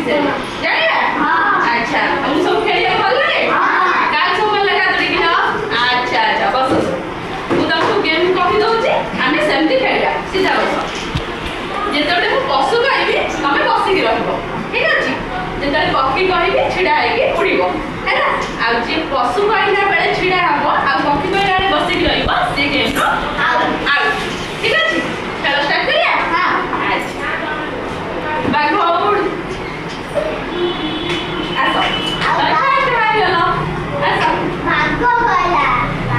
ବିଷୟରେ ଜାଣିବା? ଆଚ୍ଛା ତମକୁ ସବୁ ଖେଳିବାକୁ ଭଲ ଲାଗେ? କାହାକୁ ସବୁ ଭଲ ଲାଗେ ହାତ ଦେଖିଲ? ଆଚ୍ଛା ଆଚ୍ଛା ବସ ମୁଁ ତମକୁ ଗେମ୍ କହିଦଉଛି ଆମେ ସେମିତି ଖେଳିବା ସିଧା ବସ ଯେତେବେଳେ ମୁଁ ପଶୁ କହିବି ତମେ ବସିକି ରହିବ ଠିକ ଅଛି ଯେତେବେଳେ ପକ୍ଷୀ କହିବି ଛିଡ଼ା ହେଇକି ଉଡ଼ିବ ହେଲା ଆଉ ଯିଏ ପଶୁ କହିଲା ବେଳେ ଛିଡ଼ା ହବ ଆଉ ପକ୍ଷୀ କହିଲା ବେଳେ ବସିକି ରହିବ ସେ ଗେମ୍ର ଆଉଟ୍ ଠିକ ଅଛି ଖେଳ ଷ୍ଟାର୍ଟ କରିବା ଆଚ୍ଛା ବାଘ ଉଡ଼ ଆସ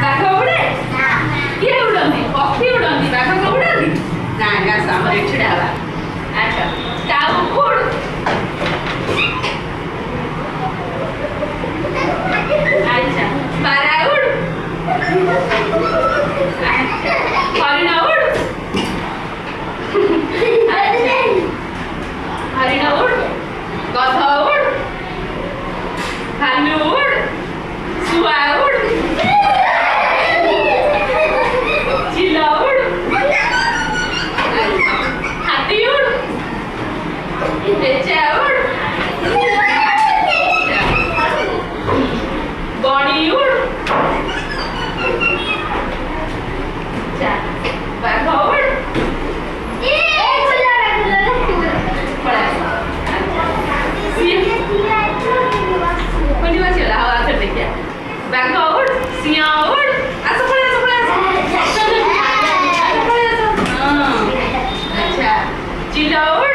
ବାଘ ଉଡ଼େ କିଏ ଉଡ଼ନ୍ତି ପକ୍ଷୀ ଉଡ଼ନ୍ତି ବାଘ କଣ ଉଡ଼ନ୍ତି ନା ଆସ ଆମର ଏଠି ଛିଡ଼ା ହେବା ଆଚ୍ଛା କାଉ ଉଡ଼ ଆଚ୍ଛା ପାରା ଉଡ଼ ଆଚ୍ଛା ହରିଣ ଉଡ଼ ଆଚ୍ଛା ହରିଣ ଉଡ଼ ଗଧ ଉଡ଼ ଭାଲୁ ଉଡ଼ ଶୁଆ ଉଡ଼ ଚିଲ ଉଡ଼ ହାତୀ ଉଡ଼ পেঁচা উড় বড়ি উড় বাঘ উড় বাঘ উড় সিংহ উড় আসো পড়ে আসো আচ্ছা চিল উড়